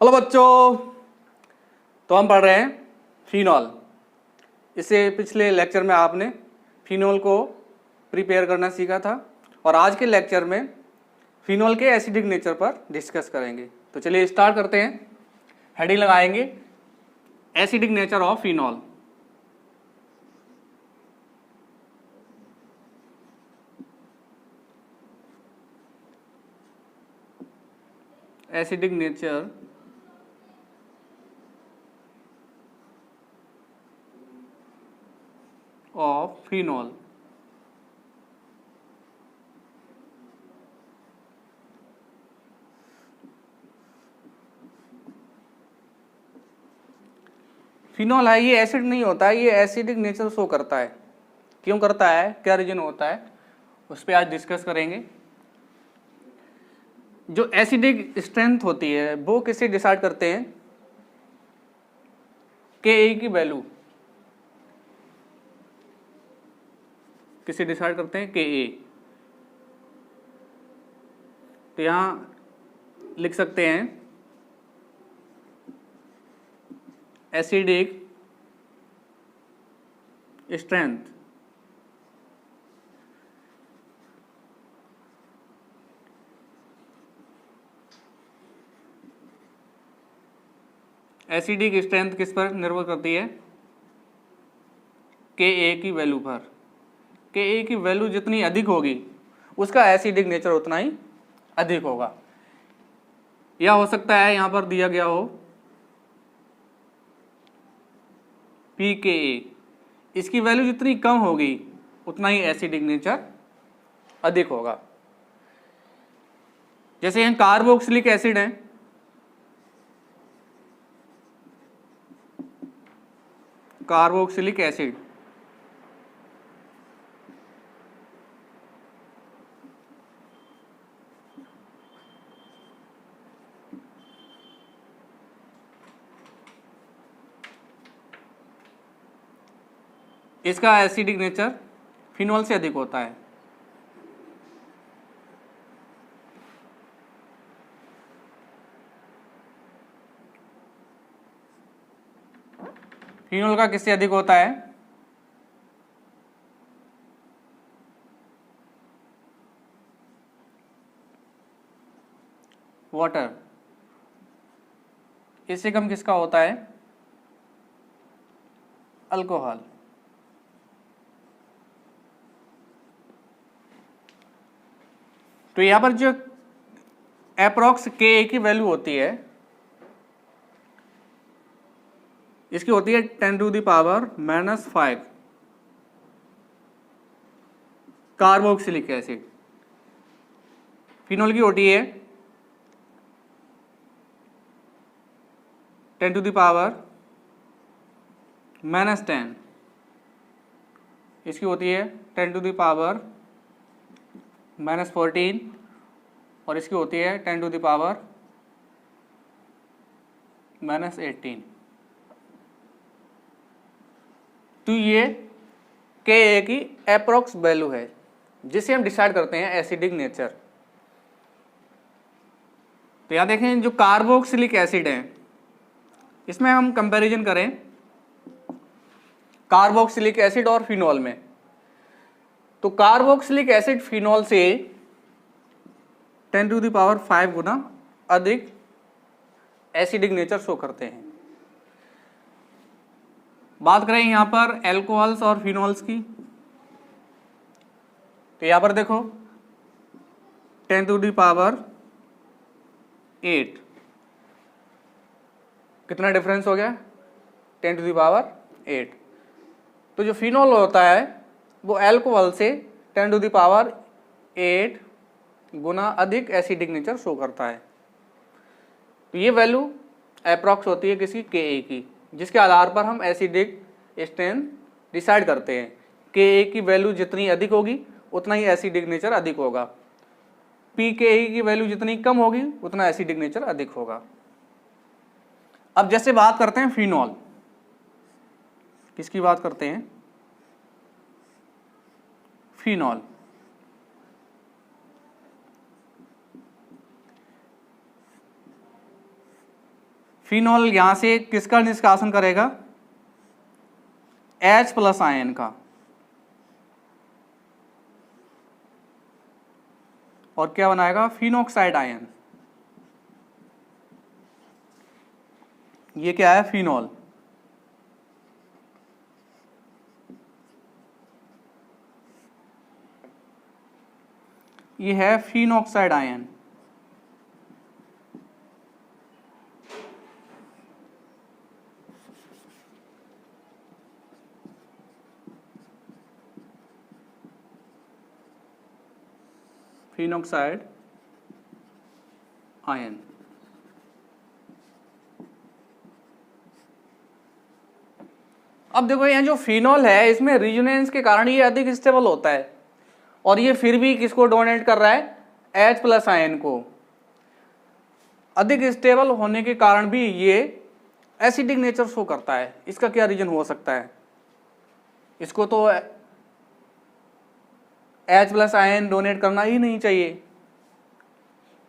Hello बच्चों। तो हम पढ़ रहे हैं फिनॉल। इससे पिछले लेक्चर में आपने फिनॉल को प्रिपेयर करना सीखा था और आज के लेक्चर में फिनॉल के एसिडिक नेचर पर डिस्कस करेंगे। तो चलिए स्टार्ट करते हैं। हेडिंग लगाएंगे acidic nature of phenol. Acidic nature of phenol। Phenol है ये एसिड नहीं होता है, ये एसिडिक नेचर शो करता है। क्यों करता है, क्या रीजन होता है, उस पर आज डिस्कस करेंगे। जो एसिडिक स्ट्रेंथ होती है वो किसे डिसाइड करते हैं, के की वैल्यू किसे डिसाइड करते हैं, के ए। तो यहां लिख सकते हैं एसिडिक स्ट्रेंथ एसिडिक स्ट्रेंथ किस पर निर्भर करती है, के ए की वैल्यू पर। के ए की वैल्यू जितनी अधिक होगी उसका एसिडिक नेचर उतना ही अधिक होगा। या हो सकता है यहां पर दिया गया हो पी के ए, इसकी वैल्यू जितनी कम होगी उतना ही एसिडिक नेचर अधिक होगा। जैसे यहाँ कार्बोक्सिलिक एसिड है, कार्बोक्सिलिक एसिड इसका एसिडिक नेचर फिनॉल से अधिक होता है। फिनॉल का किससे अधिक होता है, वाटर। इससे कम किसका होता है, अल्कोहल। तो यहां पर जो एप्रोक्स के की वैल्यू होती है इसकी होती है 10⁻⁻⁵ कार्बोक्सिलिक एसिड। फिनॉल की होती है 10⁻⁻⁻, इसकी होती है 10⁻⁻⁻14 और इसकी होती है 10⁻⁻18। तो ये के ए की एप्रोक्स वैल्यू है जिसे हम डिसाइड करते हैं एसिडिक नेचर। तो यहां देखें जो कार्बोक्सिलिक एसिड है इसमें हम कंपैरिजन करें कार्बोक्सिलिक एसिड और फिनॉल में, तो कार्बोक्सिलिक एसिड फिनॉल से 10⁵ गुना अधिक एसिडिक नेचर शो करते हैं। बात करें यहां पर एल्कोहल्स और फिनॉल्स की, तो यहां पर देखो 10⁸ कितना डिफरेंस हो गया, 10⁸। तो जो फिनॉल होता है वो अल्कोहल से 10⁸ गुना अधिक एसिडिक नेचर शो करता है। तो ये वैल्यू अप्रॉक्स होती है किसी के ए की, जिसके आधार पर हम एसिडिक स्ट्रेंथ डिसाइड करते हैं। के ए की वैल्यू जितनी अधिक होगी उतना ही एसिडिक नेचर अधिक होगा, पी के ए की वैल्यू जितनी कम होगी उतना एसिडिक नेचर अधिक होगा। अब जैसे बात करते हैं फिनॉल, किसकी बात करते हैं, फिनॉल। फिनॉल यहां से किसका निष्कासन करेगा, H+ आयन का, और क्या बनाएगा, फिनॉक्साइड आयन। ये क्या है, फिनॉल। ये है फिनॉक्साइड आयन। Phenoxide ion. अब देखो यहाँ जो फिनॉल है इसमें रिजोनेंस के कारण ये अधिक स्टेबल होता है, और ये फिर भी किसको डोनेट कर रहा है, H+ आयन को। अधिक स्टेबल होने के कारण भी ये एसिडिक नेचर शो करता है। इसका क्या रीजन हो सकता है, इसको तो H+ आयन डोनेट करना ही नहीं चाहिए,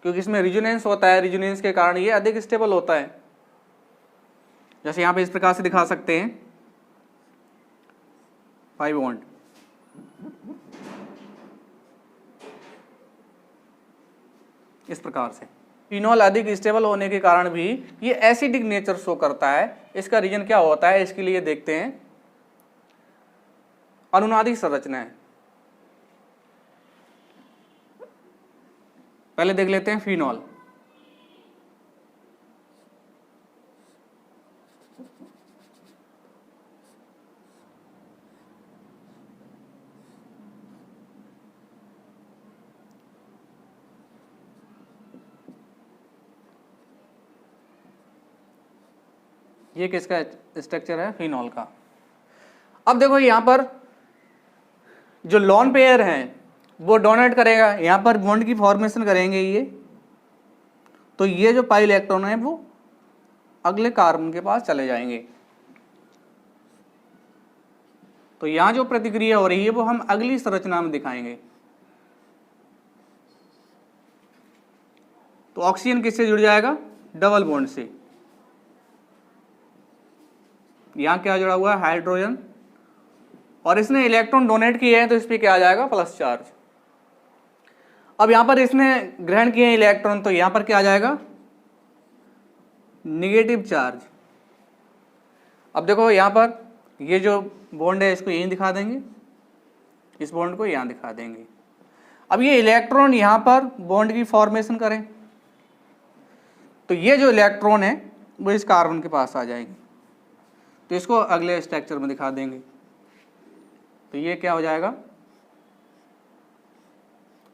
क्योंकि इसमें रिजोनेंस होता है, रिजोनेंस के कारण ये अधिक स्टेबल होता है। जैसे यहां पे इस प्रकार से दिखा सकते हैं, 5 बॉन्ड, इस प्रकार से। फिनॉल अधिक स्टेबल होने के कारण भी ये एसिडिक नेचर शो करता है। इसका रीजन क्या होता है, इसके लिए देखते हैं अनुनादी संरचनाएं। पहले देख लेते हैं फिनॉल। ये किसका स्ट्रक्चर है, फिनॉल का। अब देखो यहां पर जो लोन पेयर हैं वो डोनेट करेगा, यहां पर बॉन्ड की फॉर्मेशन करेंगे ये, तो ये जो पाई इलेक्ट्रॉन है वो अगले कार्बन के पास चले जाएंगे। तो यहां जो प्रतिक्रिया हो रही है वो हम अगली संरचना में दिखाएंगे। तो ऑक्सीजन किससे जुड़ जाएगा, डबल बॉन्ड से। यहां क्या जुड़ा हुआ है, हाइड्रोजन, और इसने इलेक्ट्रॉन डोनेट किए हैं तो इस पे क्या आ जाएगा, प्लस चार्ज। अब यहां पर इसने ग्रहण किए हैं इलेक्ट्रॉन, तो यहां पर क्या आ जाएगा, निगेटिव चार्ज। अब देखो यहां पर ये जो बॉन्ड है इसको यहीं दिखा देंगे, इस बॉन्ड को यहां दिखा देंगे। अब ये इलेक्ट्रॉन यहां पर बॉन्ड की फॉर्मेशन करें, तो ये जो इलेक्ट्रॉन है वो इस कार्बन के पास आ जाएंगे, तो इसको अगले स्ट्रक्चर में दिखा देंगे। तो ये क्या हो जाएगा,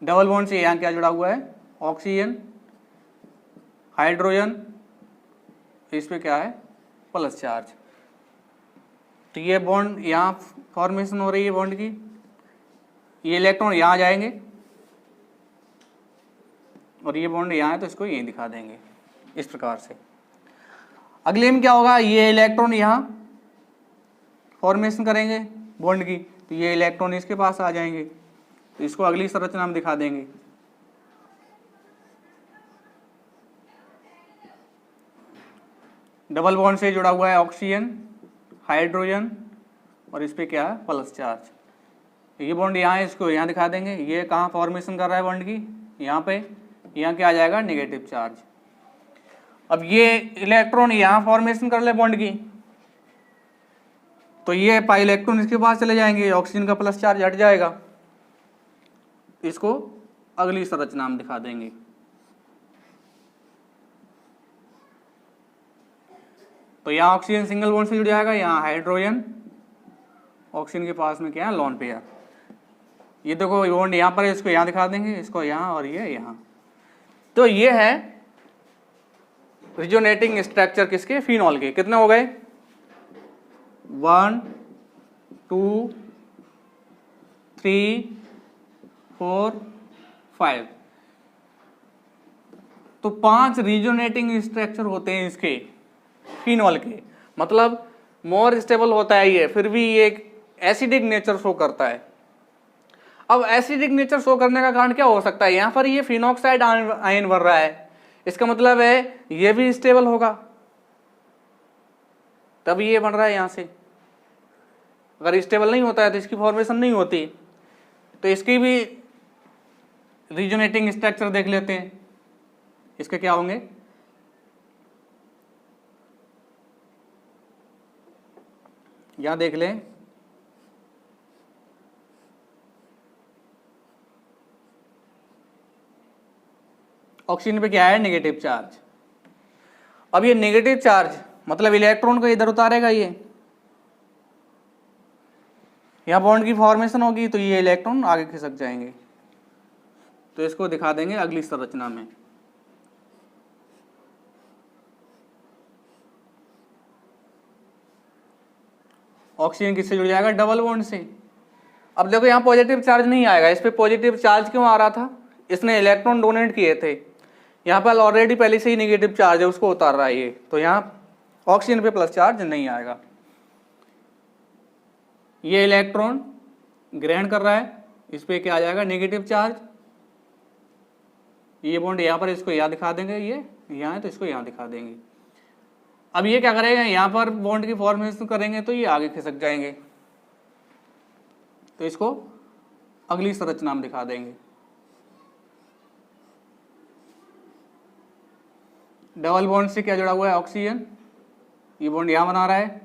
डबल बॉन्ड से यहां क्या जुड़ा हुआ है, ऑक्सीजन, हाइड्रोजन, इस पे क्या है, प्लस चार्ज। तो ये बॉन्ड यहां फॉर्मेशन हो रही है बॉन्ड की, ये इलेक्ट्रॉन यहां जाएंगे और ये बॉन्ड यहां है तो इसको यहीं दिखा देंगे इस प्रकार से। अगले में क्या होगा, ये इलेक्ट्रॉन यहां फॉर्मेशन करेंगे बॉन्ड की, तो ये इलेक्ट्रॉन इसके पास आ जाएंगे, तो इसको अगली संरचना में दिखा देंगे। डबल बॉन्ड से जुड़ा हुआ है ऑक्सीजन, हाइड्रोजन, और इस पे क्या है, प्लस चार्ज। ये बॉन्ड यहाँ है, इसको यहाँ दिखा देंगे। ये कहाँ फॉर्मेशन कर रहा है बॉन्ड की, यहाँ पे, यहाँ क्या आ जाएगा, नेगेटिव चार्ज। अब ये इलेक्ट्रॉन यहाँ फॉर्मेशन कर ले बॉन्ड की, तो ये पाई इलेक्ट्रॉन इसके पास चले जाएंगे, ऑक्सीजन का प्लस चार्ज हट जाएगा, इसको अगली संरचना में दिखा देंगे। तो यहाँ ऑक्सीजन सिंगल बॉन्ड से जुड़ जाएगा, यहाँ हाइड्रोजन, ऑक्सीजन के पास में क्या है, लोन पेयर। ये देखो बॉन्ड यहाँ पर है, इसको यहाँ दिखा देंगे, इसको यहाँ, और ये यहाँ। तो ये है रिजोनेटिंग स्ट्रक्चर किसके, फिनॉल के। कितने हो गए, 1 2 3 4 5। तो 5 रिजोनेटिंग स्ट्रक्चर होते हैं इसके, फिनॉल के। मतलब मोर स्टेबल होता है ये, फिर भी ये एसिडिक नेचर शो करता है। अब एसिडिक नेचर शो करने का कारण क्या हो सकता है, यहां पर ये फिनॉक्साइड आयन भर रहा है, इसका मतलब है ये भी स्टेबल होगा, तभी ये बन रहा है यहाँ से। अगर स्टेबल नहीं होता है तो इसकी फॉर्मेशन नहीं होती। तो इसकी भी रीजोनेटिंग स्ट्रक्चर देख लेते हैं। इसके क्या होंगे, यहां देख लें, ऑक्सीजन पे क्या है, नेगेटिव चार्ज। अब ये नेगेटिव चार्ज मतलब इलेक्ट्रॉन को इधर उतारेगा, ये यहां बॉन्ड की फॉर्मेशन होगी तो ये इलेक्ट्रॉन आगे खिसक जाएंगे। तो इसको दिखा देंगे अगली संरचना में। ऑक्सीजन किससे जुड़ जाएगा, डबल बॉन्ड से। अब देखो यहाँ पॉजिटिव चार्ज नहीं आएगा, इस पे पॉजिटिव चार्ज क्यों आ रहा था, इसने इलेक्ट्रॉन डोनेट किए थे। यहाँ पर ऑलरेडी पहले से ही नेगेटिव चार्ज है, उसको उतार रहा है ये, तो यहाँ ऑक्सीजन पे प्लस चार्ज नहीं आएगा। ये इलेक्ट्रॉन ग्रहण कर रहा है, इस पे क्या आ जाएगा, नेगेटिव चार्ज। ये बॉन्ड यहाँ पर, इसको यहाँ दिखा देंगे, ये यहाँ है तो इसको यहाँ दिखा देंगे। अब ये क्या करेगा, यहाँ पर बॉन्ड की फॉर्मेशन करेंगे तो ये आगे खिसक जाएंगे, तो इसको अगली संरचना में दिखा देंगे। डबल बॉन्ड से क्या जुड़ा हुआ है, ऑक्सीजन, ये बॉन्ड यहाँ बना रहा है,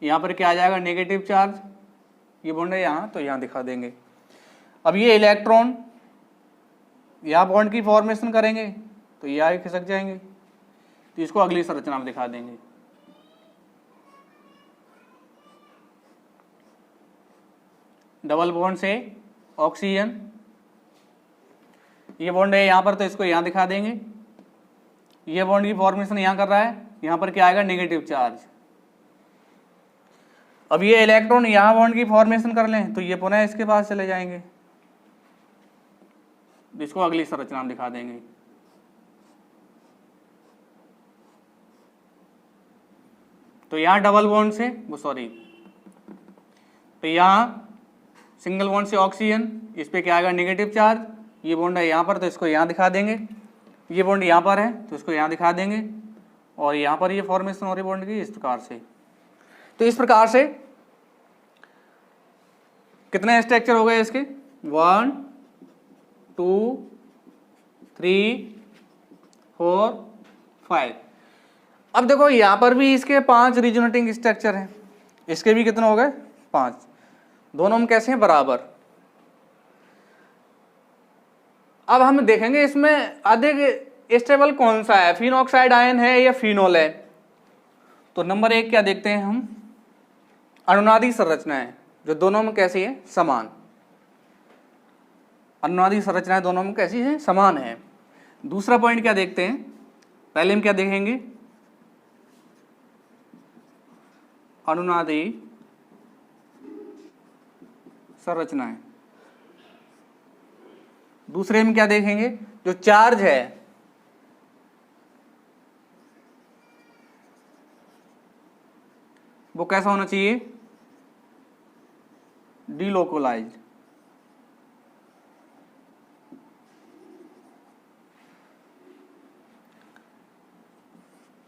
यहाँ पर क्या आ जाएगा, नेगेटिव चार्ज। ये बॉन्ड है यहाँ, तो यहाँ दिखा देंगे। अब ये इलेक्ट्रॉन यहाँ बॉन्ड की फॉर्मेशन करेंगे तो ये आगे खिसक जाएंगे, तो इसको अगली संरचना में दिखा देंगे। डबल बॉन्ड से ऑक्सीजन, ये बॉन्ड है यहाँ पर तो इसको यहाँ दिखा देंगे। ये बॉन्ड की फॉर्मेशन यहाँ कर रहा है, यहाँ पर क्या आएगा, नेगेटिव चार्ज। अब ये इलेक्ट्रॉन यहाँ बॉन्ड की फॉर्मेशन कर लें तो ये पुनः इसके पास चले जाएंगे, इसको अगली संरचना में दिखा देंगे। तो यहाँ डबल बॉन्ड से तो यहाँ सिंगल बॉन्ड से ऑक्सीजन, इस पे क्या आएगा, नेगेटिव चार्ज। ये बॉन्ड है यहाँ पर तो इसको यहाँ दिखा देंगे। ये बॉन्ड यहाँ पर है तो इसको यहाँ दिखा देंगे, और यहाँ पर ये फॉर्मेशन हो रही बॉन्ड की इस प्रकार से। तो इस प्रकार से कितने स्ट्रक्चर हो गए इसके, 1 2 3 4 5। अब देखो यहाँ पर भी इसके 5 रीजोनेटिंग स्ट्रक्चर हैं, इसके भी कितने हो गए, 5। दोनों में कैसे हैं, बराबर। अब हम देखेंगे इसमें अधिक स्टेबल कौन सा है, फिनॉक्साइड आयन है या फिनोल है। तो नंबर 1 क्या देखते हैं हम, अनुनादी संरचना है, जो दोनों में कैसी है, समान। अनुनादी संरचनाएं दोनों में कैसी है, समान है। दूसरा पॉइंट क्या देखते हैं, पहले हम क्या देखेंगे, अनुनादी संरचनाएं। दूसरे में क्या देखेंगे, जो चार्ज है वो कैसा होना चाहिए, डीलोकलाइज्ड।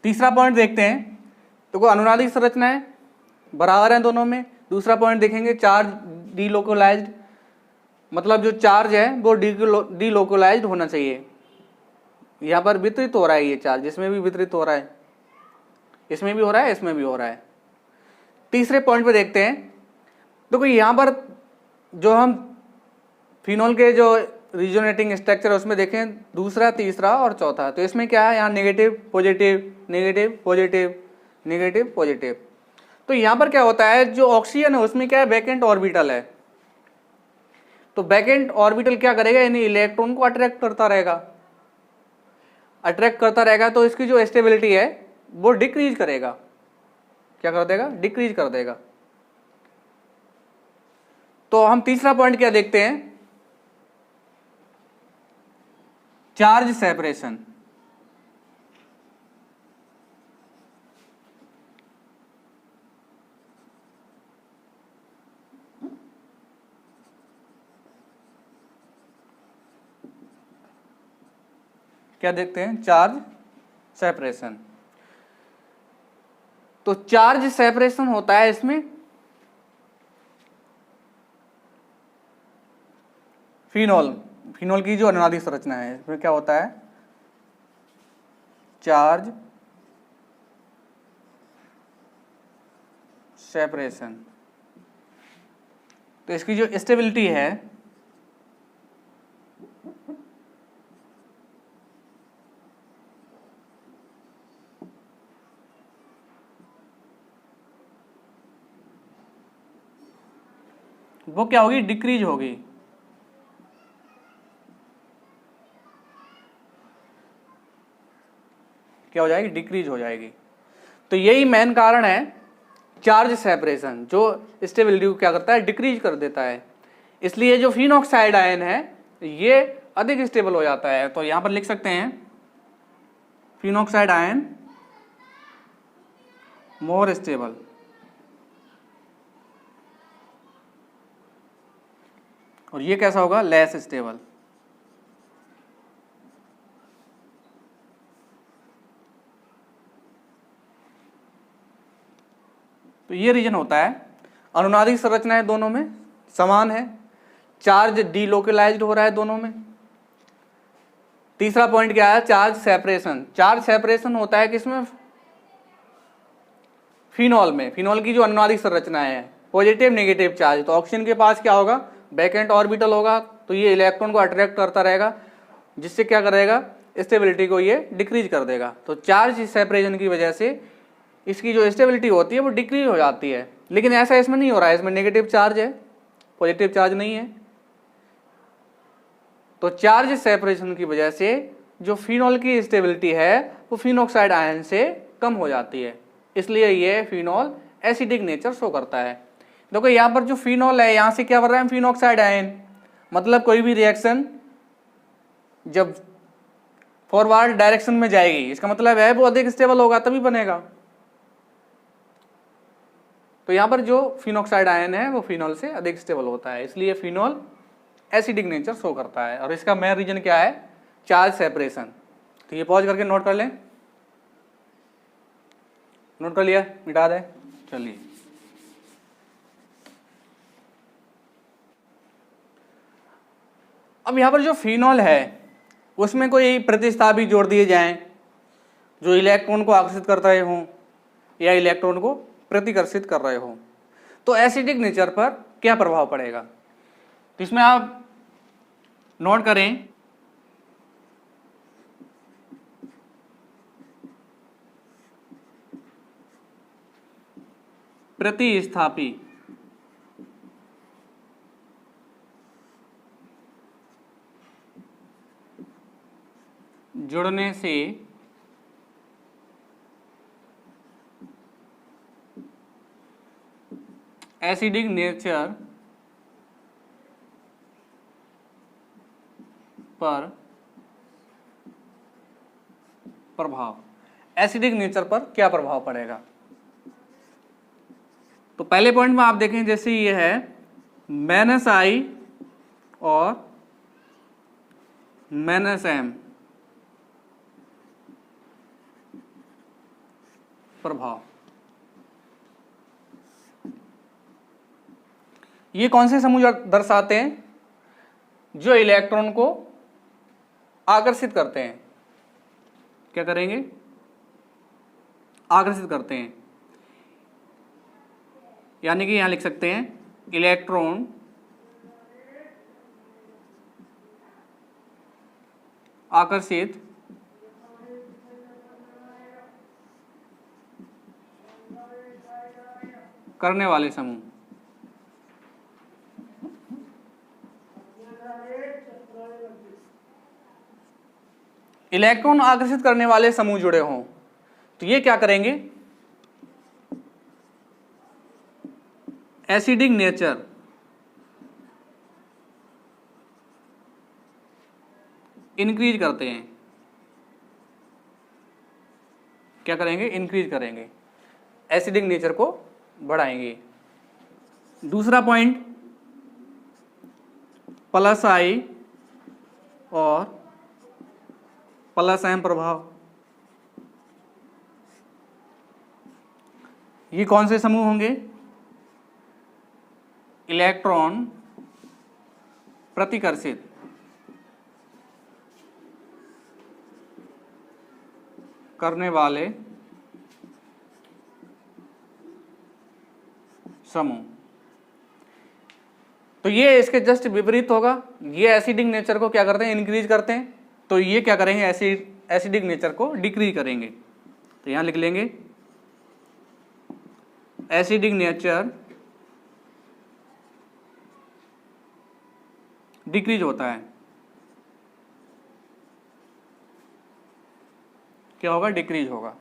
तीसरा पॉइंट देखते हैं, तो अनुनादी संरचनाएं बराबर हैं दोनों में। दूसरा पॉइंट देखेंगे, चार्ज डीलोकलाइज्ड, मतलब जो चार्ज है वो डीलोकलाइज्ड होना चाहिए। यहाँ पर वितरित हो रहा है ये चार्ज, इसमें भी वितरित हो रहा है, इसमें भी हो रहा है, इसमें भी हो रहा है। तीसरे पॉइंट पे देखते हैं, देखो यहाँ पर जो हम फिनोल के जो रीजोनेटिंग स्ट्रक्चर है उसमें देखें, दूसरा, तीसरा और चौथा, तो इसमें क्या है, यहाँ negative positive, negative positive, negative positive. तो यहाँ पर क्या होता है, जो ऑक्सीजन है उसमें क्या है, वैकेंट ऑर्बिटल है। तो वैकेंट ऑर्बिटल क्या करेगा, यानी इलेक्ट्रॉन को अट्रैक्ट करता रहेगा, अट्रैक्ट करता रहेगा, तो इसकी जो स्टेबिलिटी है वो डिक्रीज करेगा। क्या कर देगा, डिक्रीज कर देगा। तो हम तीसरा पॉइंट क्या देखते हैं, चार्ज सेपरेशन। क्या देखते हैं, चार्ज सेपरेशन। तो चार्ज सेपरेशन होता है इसमें फिनॉल की जो अनुनादिक संरचना है इसमें क्या होता है, चार्ज सेपरेशन। तो इसकी जो स्टेबिलिटी है वो क्या होगी, डिक्रीज होगी। क्या हो जाएगी, डिक्रीज हो जाएगी। तो यही मेन कारण है चार्ज सेपरेशन, जो स्टेबिलिटी को क्या करता है, डिक्रीज कर देता है। इसलिए जो फिनॉक्साइड आयन है ये अधिक स्टेबल हो जाता है। तो यहां पर लिख सकते हैं फिनॉक्साइड आयन मोर स्टेबल, और ये कैसा होगा, लेस स्टेबल। तो ये रीजन होता है। अनुनादिक संरचनाएं दोनों में समान है, चार्ज डीलोकलाइज्ड हो रहा है दोनों में। तीसरा पॉइंट क्या है, चार्ज सेपरेशन। चार्ज सेपरेशन होता है किसमें, फिनॉल में। फिनॉल की जो अनुनादिक संरचना है पॉजिटिव नेगेटिव चार्ज, तो ऑक्सीजन के पास क्या होगा, बैकेंट ऑर्बिटल होगा, तो ये इलेक्ट्रॉन को अट्रैक्ट करता रहेगा, जिससे क्या करेगा, स्टेबिलिटी को ये डिक्रीज कर देगा। तो चार्ज सेपरेशन की वजह से इसकी जो स्टेबिलिटी होती है वो डिक्रीज हो जाती है। लेकिन ऐसा इसमें नहीं हो रहा है, इसमें नेगेटिव चार्ज है, पॉजिटिव चार्ज नहीं है। तो चार्ज सेपरेशन की वजह से जो फिनॉल की स्टेबिलिटी है वो फिनॉक्साइड आयन से कम हो जाती है, इसलिए ये फिनॉल एसिडिक नेचर शो करता है। देखो यहाँ पर जो फिनॉल है यहाँ से क्या बन रहा है, फिनॉक्साइड आयन, मतलब कोई भी रिएक्शन जब फॉरवर्ड डायरेक्शन में जाएगी इसका मतलब है वो अधिक स्टेबल होगा तभी बनेगा। तो यहाँ पर जो फिनॉक्साइड आयन है वो फिनॉल से अधिक स्टेबल होता है, इसलिए फिनॉल एसिडिक नेचर शो करता है। और इसका मेन रीजन क्या है, चार्ज सेपरेशन। तो ये पॉज करके नोट कर लें, नोट कर लिया, मिटा दे। चलिए अब यहाँ पर जो फिनॉल है उसमें कोई प्रतिस्थापी जोड़ दिए जाएं जो इलेक्ट्रॉन को आकर्षित कर रहे हों या इलेक्ट्रॉन को प्रतिकर्षित कर रहे हों, तो एसिडिक नेचर पर क्या प्रभाव पड़ेगा। तो इसमें आप नोट करें, प्रतिस्थापी जुड़ने से एसिडिक नेचर पर प्रभाव, एसिडिक नेचर पर क्या प्रभाव पड़ेगा। तो पहले पॉइंट में आप देखें, जैसे ये है -I और -M प्रभाव, ये कौन से समूह दर्शाते हैं, जो इलेक्ट्रॉन को आकर्षित करते हैं। क्या करेंगे, आकर्षित करते हैं। यानी कि यहां लिख सकते हैं इलेक्ट्रॉन आकर्षित करने वाले समूह। इलेक्ट्रॉन आकर्षित करने वाले समूह जुड़े हों तो ये क्या करेंगे, एसिडिक नेचर इंक्रीज करते हैं। क्या करेंगे, इंक्रीज करेंगे, एसिडिक नेचर को बढ़ाएंगे। दूसरा पॉइंट +I और +M प्रभाव। ये कौन से समूह होंगे? इलेक्ट्रॉन प्रतिकर्षित करने वाले समूह। तो ये इसके जस्ट विपरीत होगा, ये एसिडिक नेचर को क्या करते हैं? इंक्रीज करते हैं। तो ये क्या करेंगे? एसिडिक नेचर को डिक्रीज करेंगे। तो यहां लिख लेंगे एसिडिक नेचर डिक्रीज होता है। क्या होगा? डिक्रीज होगा।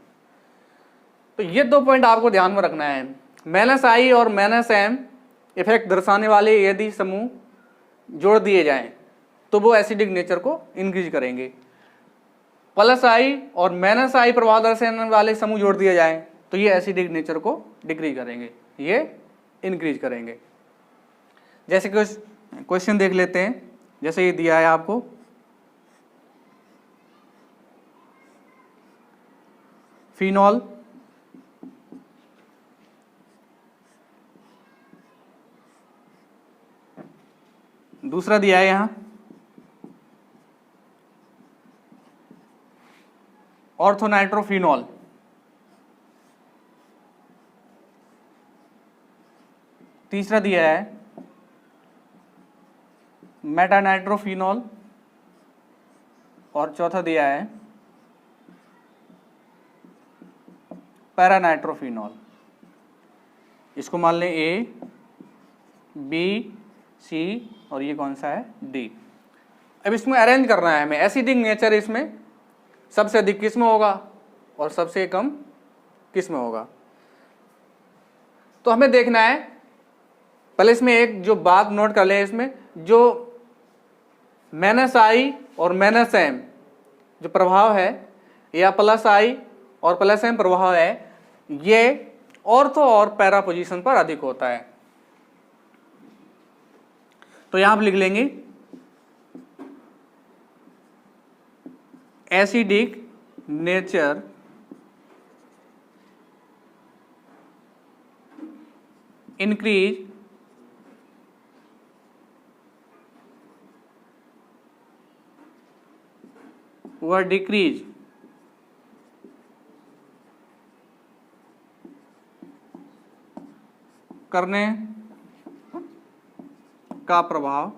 तो ये 2 पॉइंट आपको ध्यान में रखना है। -I और -M इफेक्ट दर्शाने वाले यदि समूह जोड़ दिए जाएं तो वो एसिडिक नेचर को इंक्रीज करेंगे। +I और -I प्रभाव दर्शाने वाले समूह जोड़ दिए जाएं तो ये एसिडिक नेचर को डिक्रीज करेंगे, ये इंक्रीज करेंगे। जैसे कुछ क्वेश्चन देख लेते हैं। जैसे ये दिया है आपको, फिनॉल, दूसरा दिया है यहां ऑर्थोनाइट्रोफिनॉल, तीसरा दिया है मेटानाइट्रोफिनॉल और चौथा दिया है पैरानाइट्रोफिनॉल। इसको मान लें A, B, C और ये कौन सा है? D। अब इसमें अरेंज करना है हमें। एसिडिक नेचर इसमें सबसे अधिक किस में होगा और सबसे कम किस में होगा? तो हमें देखना है, पहले इसमें एक जो बात नोट कर लें, इसमें जो -I और -M जो प्रभाव है या +I और +M प्रभाव है, ये ऑर्थो और पैरा पोजीशन पर अधिक होता है। तो यहां आप लिख लेंगे एसिडिक नेचर इंक्रीज व डिक्रीज करने का प्रभाव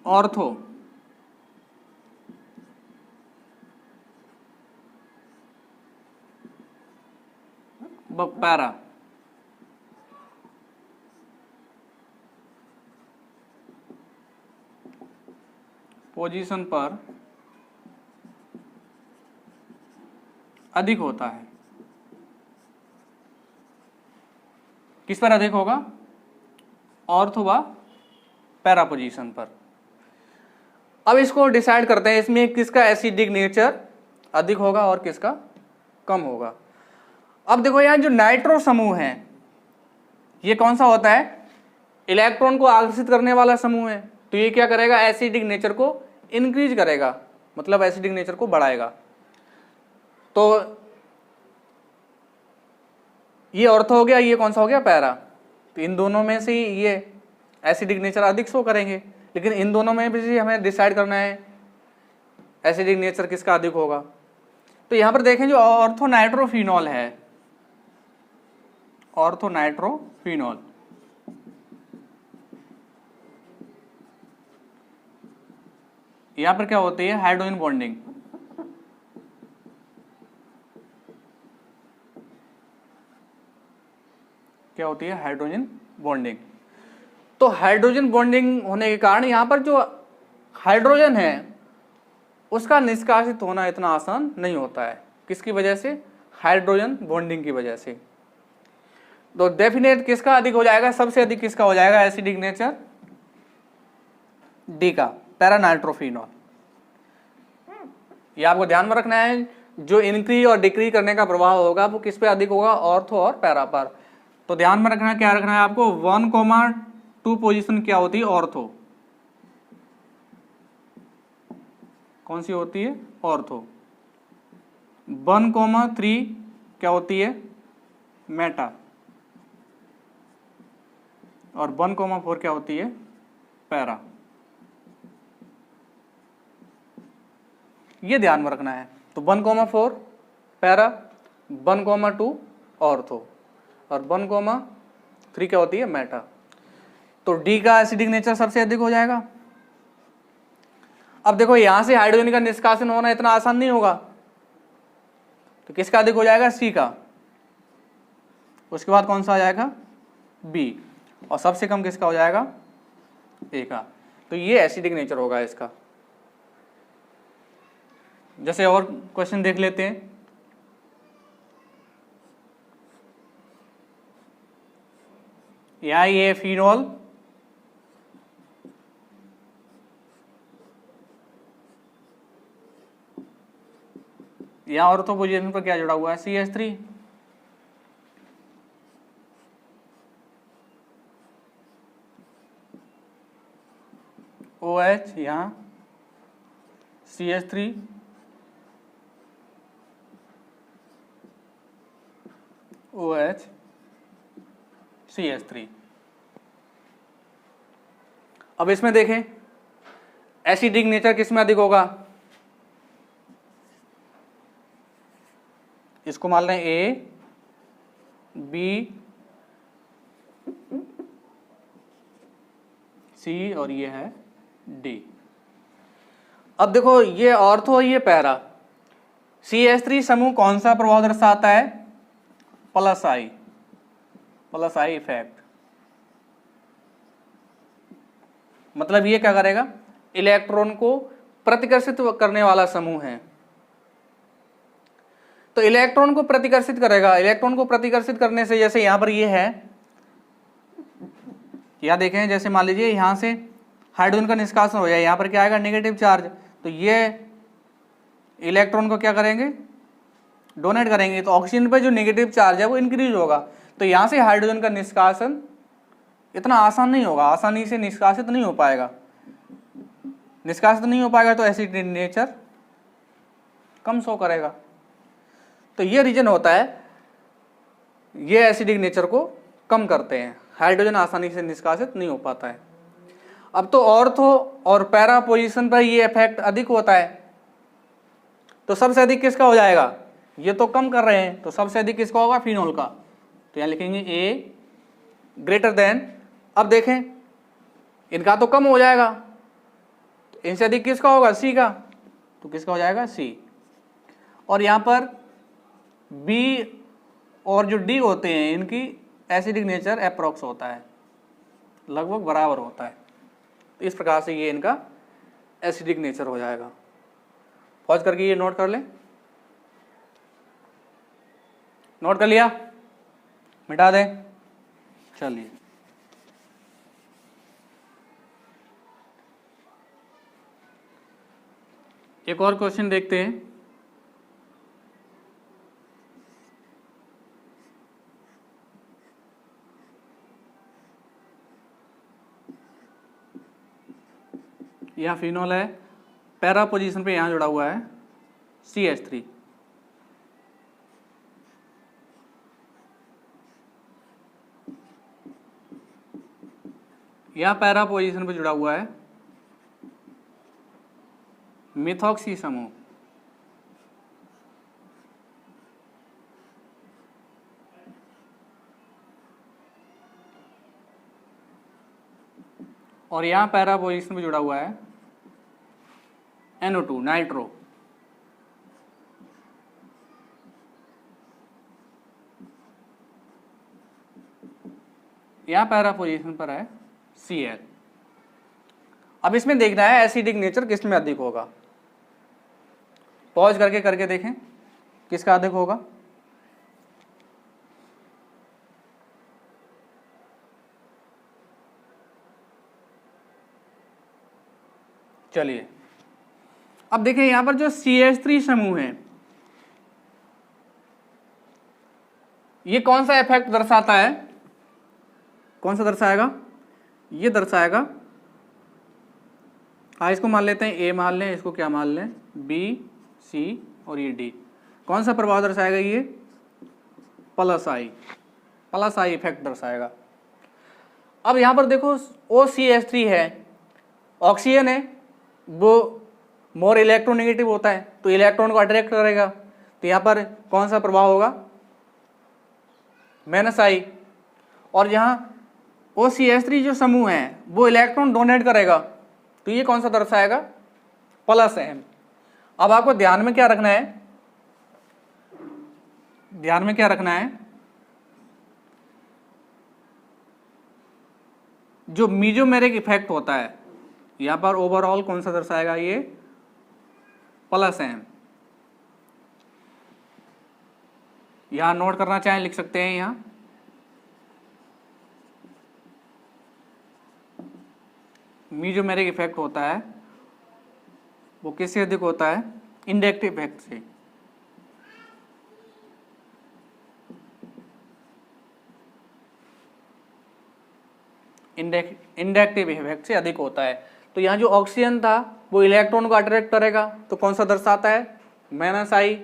ऑर्थो व पैरा पोजीशन पर अधिक होता है। किस पर अधिक होगा? ऑर्थो व पैरा पोजीशन पर। अब इसको डिसाइड करते हैं, इसमें किसका एसिडिक नेचर अधिक होगा और किसका कम होगा। अब देखो यहाँ जो नाइट्रो समूह है, ये कौन सा होता है? इलेक्ट्रॉन को आकर्षित करने वाला समूह है। तो ये क्या करेगा? एसिडिक नेचर को इंक्रीज करेगा, मतलब एसिडिक नेचर को बढ़ाएगा। तो ये ऑर्थो हो गया, ये कौन सा हो गया? पैरा। तो इन दोनों में से ये एसिडिक नेचर अधिक शो करेंगे, लेकिन इन दोनों में भी हमें डिसाइड करना है एसिडिक नेचर किसका अधिक होगा। तो यहां पर देखें जो ऑर्थोनाइट्रोफिनॉल है, ऑर्थोनाइट्रोफिनॉल, यहां पर क्या होती है? Hydrogen bonding. क्या होती है? Hydrogen bonding. तो हाइड्रोजन बॉन्डिंग होने के कारण यहां पर जो हाइड्रोजन है उसका निष्कासित होना इतना आसान नहीं होता है। किसकी वजह से? हाइड्रोजन बॉन्डिंग की वजह से। तो डेफिनेट किसका अधिक हो जाएगा? सबसे अधिक किसका हो जाएगा एसिडिक नेचर? डी का, पैरानाइट्रोफिनॉल। ये आपको ध्यान में रखना है, जो इंक्रीज और डिक्रीज करने का प्रभाव होगा वो किस पे अधिक होगा? ऑर्थो और पैरा पर। तो ध्यान में रखना, क्या रखना है आपको? 1, 2 पोजीशन क्या होती है? ऑर्थो। कौन सी होती है? ऑर्थो। 1,3 क्या होती है? मेटा। और 1,4 क्या होती है? पैरा। ये ध्यान में रखना है। तो 1,4 पैरा, 1,2 ऑर्थो और 1,3 क्या होती है? मेटा। तो डी का एसिडिक नेचर सबसे अधिक हो जाएगा। अब देखो यहां से हाइड्रोजन का निष्कासन होना इतना आसान नहीं होगा, तो किसका अधिक हो जाएगा? सी का। उसके बाद कौन सा आ जाएगा? बी। और सबसे कम किसका हो जाएगा? ए का। तो ये एसिडिक नेचर होगा इसका। जैसे और क्वेश्चन देख लेते हैं। यहां ये फिनॉल, यहां ऑर्थो पोजीशन पर क्या जुड़ा हुआ है? CH3। OH, यहां CH3, OH, CH3। अब इसमें देखें एसिडिक नेचर किसमें अधिक होगा? इसको मान लें A, B, C और ये है D। अब देखो ये ऑर्थो, ये पैरा। CH3 समूह कौन सा प्रभाव दर्शाता है? Plus I effect. मतलब ये क्या करेगा? इलेक्ट्रॉन को प्रतिकर्षित करने वाला समूह है, तो इलेक्ट्रॉन को प्रतिकर्षित करेगा। इलेक्ट्रॉन को प्रतिकर्षित करने से, जैसे यहां पर ये है, यहां देखें, जैसे मान लीजिए यहां से हाइड्रोजन का निष्कासन हो जाए, यहां पर क्या आएगा? Negative charge. तो ये इलेक्ट्रॉन को क्या करेंगे? डोनेट करेंगे। तो ऑक्सीजन पे जो नेगेटिव चार्ज है वो इंक्रीज होगा। तो यहां से हाइड्रोजन का निष्कासन इतना आसान नहीं होगा, आसानी से निष्कासित नहीं हो पाएगा। निष्कासित नहीं हो पाएगा तो एसिडिक नेचर कम शो करेगा। तो ये रीजन होता है, ये एसिडिक नेचर को कम करते हैं। हाइड्रोजन आसानी से निष्कासित नहीं हो पाता है। अब तो ऑर्थो और पैरा पोजीशन पर ये इफेक्ट अधिक होता है, तो सबसे अधिक किसका हो जाएगा? ये तो कम कर रहे हैं, तो सबसे अधिक किसका होगा? फिनॉल का। तो यहां लिखेंगे ए ग्रेटर देन। अब देखें इनका तो कम हो जाएगा, तो इनसे अधिक किसका होगा? सी का। तो किसका हो जाएगा? सी। और यहां पर बी और जो डी होते हैं इनकी एसिडिक नेचर अप्रोक्स होता है, लगभग बराबर होता है। तो इस प्रकार से ये इनका एसिडिक नेचर हो जाएगा। पॉज करके ये नोट कर लें। नोट कर लिया? मिटा दें? चलिए एक और क्वेश्चन देखते हैं। यहां फिनॉल है, पैरा पोजीशन पे यहां जुड़ा हुआ है CH3। यहां पैरा पोजीशन पे जुड़ा हुआ है मिथॉक्सी समूह। और यहां पैरा पोजीशन पे जुड़ा हुआ है NO2 नाइट्रो। यहां पैरा पोजीशन पर है Cl। अब इसमें देखना है एसिडिक नेचर किस में अधिक होगा। पॉज करके देखें किसका अधिक होगा। चलिए अब देखें यहां पर जो CH3 समूह है ये कौन सा इफेक्ट दर्शाता है? कौन सा दर्शाएगा? ये दर्शाएगा, इसको मान लेते हैं ए मान लें, इसको क्या मान लें, बी, सी और ये डी। कौन सा प्रभाव दर्शाएगा ये, प्लस आई इफेक्ट दर्शाएगा। अब यहाँ पर देखो OCH3 है, ऑक्सीजन है, वो मोर इलेक्ट्रोनेगेटिव होता है तो इलेक्ट्रॉन को अट्रैक्ट करेगा, तो यहाँ पर कौन सा प्रभाव होगा, -I। और यहाँ OCH3 जो समूह है वो इलेक्ट्रॉन डोनेट करेगा, तो ये कौन सा दर्शाएगा, +M। अब आपको ध्यान में क्या रखना है, जो मीजोमेरिक इफेक्ट होता है यहाँ पर ओवरऑल कौन सा दर्शाएगा, ये +M। यहां नोट करना चाहें लिख सकते हैं, यहां मीजोमेरिक इफेक्ट होता है वो किससे अधिक होता है, इंडक्टिव इफेक्ट से। इंडक्टिव इफेक्ट से अधिक होता है। तो यहाँ जो ऑक्सीजन था वो इलेक्ट्रॉन को अट्रैक्ट करेगा, तो कौन सा दर्शाता है, -I।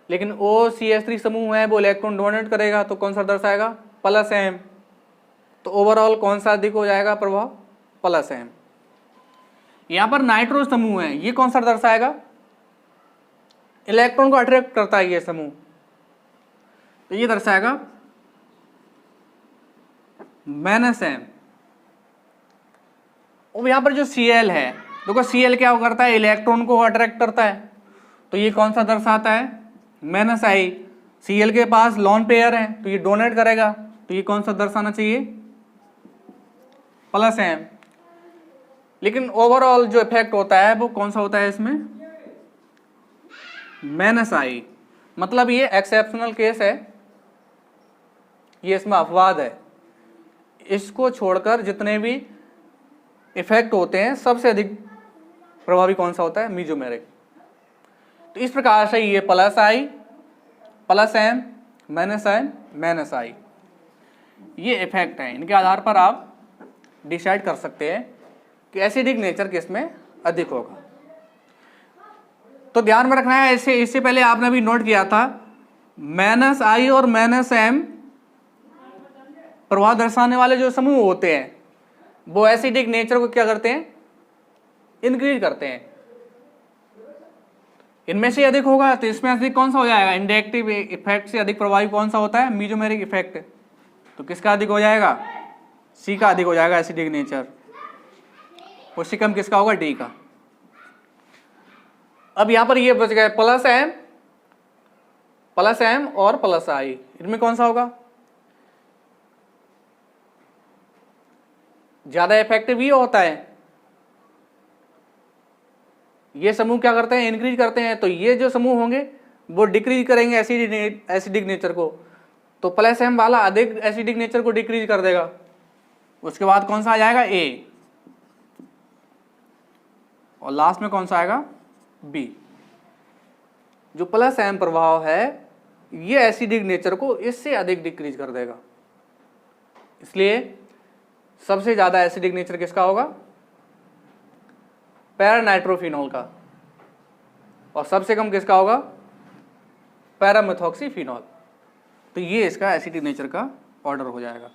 लेकिन OCH3 समूह है वो इलेक्ट्रॉन डोनेट करेगा, तो कौन सा दर्शाएगा, +M। तो ओवरऑल कौन सा अधिक हो जाएगा प्रभाव, +M। यहाँ पर नाइट्रो समूह है, ये कौन सा दर्शाएगा, इलेक्ट्रॉन को अट्रैक्ट करता है ये समूह, तो ये दर्शाएगा -M। अब यहाँ पर जो Cl है, देखो Cl क्या करता है, इलेक्ट्रॉन को अट्रैक्ट करता है, तो ये कौन सा दर्शाता है, -I। Cl के पास लॉन पेयर है तो ये डोनेट करेगा, तो ये कौन सा दर्शाना चाहिए, +M। लेकिन ओवरऑल जो इफेक्ट होता है वो कौन सा होता है इसमें, -I। मतलब ये एक्सेप्शनल केस है, ये इसमें अपवाद है। इसको छोड़कर जितने भी इफेक्ट होते हैं सबसे अधिक प्रभावी कौन सा होता है, मीजोमेरिक। तो इस प्रकार से ये +I, +M, -I ये इफेक्ट हैं, इनके आधार पर आप डिसाइड कर सकते हैं कि एसिडिक नेचर किस में अधिक होगा। तो ध्यान में रखना है, इससे पहले आपने भी नोट किया था -I और -M प्रभाव दर्शाने वाले जो समूह होते हैं वो एसिडिक नेचर को क्या करते हैं, इंक्रीज करते हैं। इनमें से अधिक होगा तो इसमें अधिक कौन सा हो जाएगा, इंडक्टिव इफेक्ट से अधिक प्रभावी कौन सा होता है, मीजोमेरिक इफेक्ट। तो किसका अधिक हो जाएगा, सी का अधिक हो जाएगा एसिडिक नेचर, उससे कम किसका होगा, डी का। अब यहां पर ये बच गए +M और +I, इनमें कौन सा होगा ज्यादा इफेक्टिव, ये होता है। ये समूह क्या करते हैं, इंक्रीज करते हैं, तो ये जो समूह होंगे वो डिक्रीज करेंगे एसिडिक नेचर को, तो +M वाला अधिक एसिडिक नेचर को डिक्रीज कर देगा। उसके बाद कौन सा आ जाएगा, A, और लास्ट में कौन सा आएगा, B। जो +M प्रभाव है ये एसिडिक नेचर को इससे अधिक डिक्रीज कर देगा, इसलिए सबसे ज्यादा एसिडिक नेचर किसका होगा, पैरानाइट्रोफिनॉल का, और सबसे कम किसका होगा, पैरामेथॉक्सीफिनॉल। तो ये इसका एसिडिक नेचर का ऑर्डर हो जाएगा।